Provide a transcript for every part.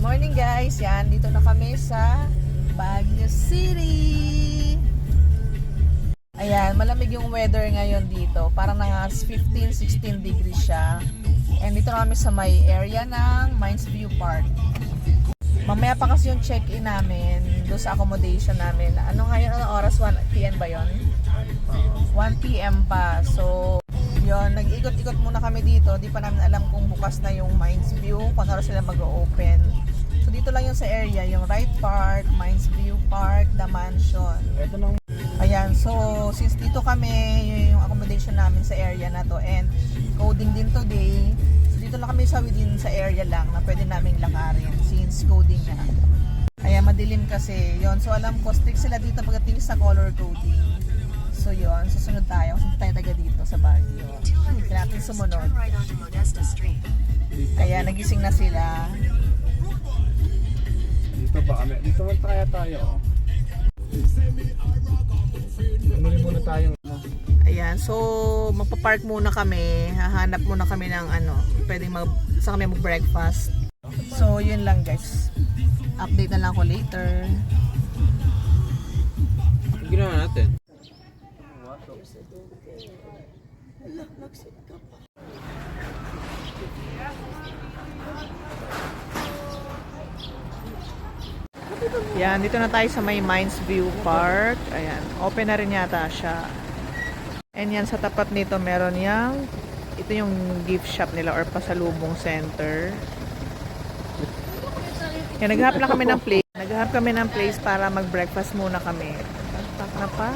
Morning guys, yan, dito na kami sa Baguio City. Ayan, malamig yung weather ngayon dito. Parang nga 15-16 degrees siya. And dito na kami sa may area ng Mines View Park. Mamaya pa kasi yung check-in namin doon sa accommodation namin. Ano ngayon, anong oras? 1 PM ba yun? 1 PM pa. So, yun, nag-ikot-ikot muna kami dito. Di pa namin alam kung bukas na yung Mines View, kung ano sila mag-open. So, dito lang yung sa area, yung Right Park, Mines View Park, The Mansion. Ito nang Ayan, so, since dito kami, yung accommodation namin sa area na to, and coding din today, so dito lang kami sa within sa area lang na pwede naming lakarin since coding na. Ayan, madilim kasi, yon. So, alam ko, strict sila dito pagdating sa color coding. So yun, susunod tayo kasi tayo taga dito sa Baguio. Hindi natin sumunod. Kaya nagising na sila. dito ba kami? Dito man kaya tayo. Muli muna tayo. Ayan, so magpa-park muna kami. Hahanap muna kami ng ano, pwedeng sa kami mag-breakfast. So yun lang guys. Update na lang ako later. Ang ginawa natin? Yan, dito na tayo sa may Mines View Park. Ayan, open na rin yata siya. And yan, sa tapat nito meron yang, ito yung gift shop nila or pasalubong center. Yan, naghahanap lang kami ng place. Naghahanap kami ng place para mag-breakfast muna kami. Tak na pa.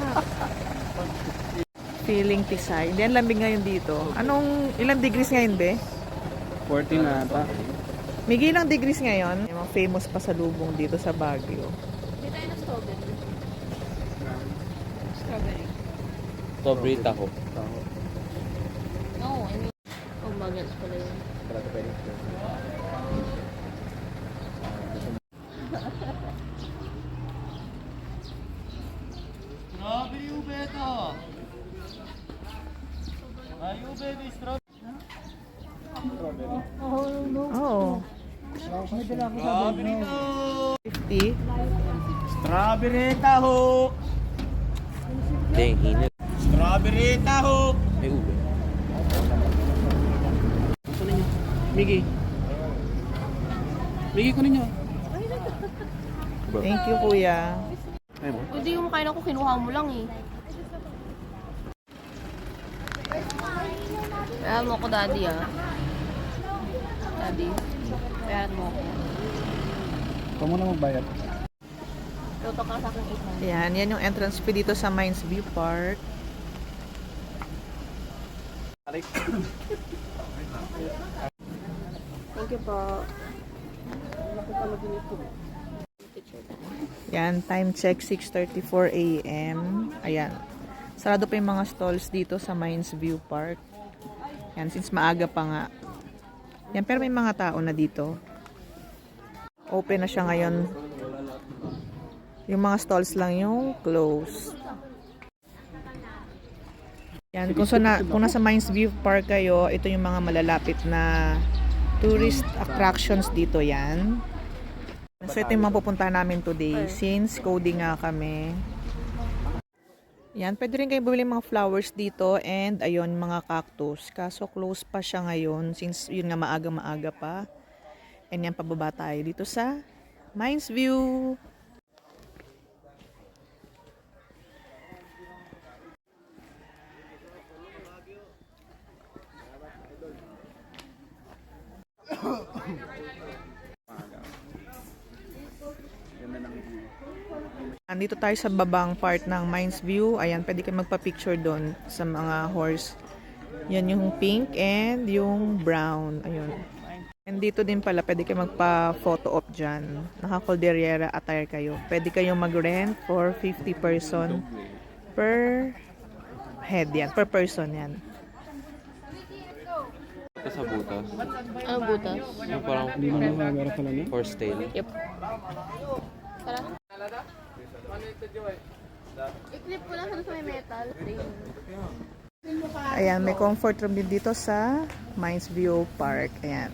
Feeling tisay. Hindi, ang lamig ngayon dito. Anong, ilang degrees ngayon, be? 14 na ata. May ilang degrees ngayon. Yung mga famous pasalubong dito sa Baguio. Hindi tayo na strawberry. Strawberry. Strawberry taho. No, I mean, oh, magal pala yun. Strawberry ube ito. Ay ube, may strawberry. Oo. Strawberry ito. 50. Strawberry taho. Hinag. Strawberry taho. May ube. Kunin niyo. Miggy. Miggy, kunin niyo. Thank you, kuya. Hindi yung kain ako, kinuha mo lang eh. Kaya mo ako, daddy ah. Daddy, kaya mo ako. Ikaw muna magbayad. Tutok ka sa akin 800. Yan, yan yung entrance fee dito sa Mines View Park. Thank you po. Yan, time check 6:34 AM. Ayan. Sarado pa yung mga stalls dito sa Mines View Park. Yan, since maaga pa nga. Yan, pero may mga tao na dito. Open na siya ngayon. Yung mga stalls lang yung close. Yan, kung nasa Mines View Park kayo, ito yung mga malalapit na tourist attractions dito yan. So ito yung mapupuntahan namin today since coding nga kami. Yan, pwede rin kayo bumili mga flowers dito and ayun mga cactus. Kaso close pa siya ngayon since yun nga maaga-maaga pa. And yan, pababa tayo dito sa Mines View. Andito tayo sa babang part ng Mines View. Ayan, pwede kayo magpa-picture doon sa mga horse. Yan yung pink and yung brown. Ayun. And dito din pala, pwede kayo magpa-photo op dyan. Naka-Calderiera attire kayo. Pwede kayong mag-rent for 50 person per head yan. Per person yan. Ito sa butas. Ano butas? Yung parang Hindi na magagara pala niya. horse tail. Yep. Tara. I-clip ko lang sa may metal. Ayan, may comfort room din dito sa Mines View Park. Ayan.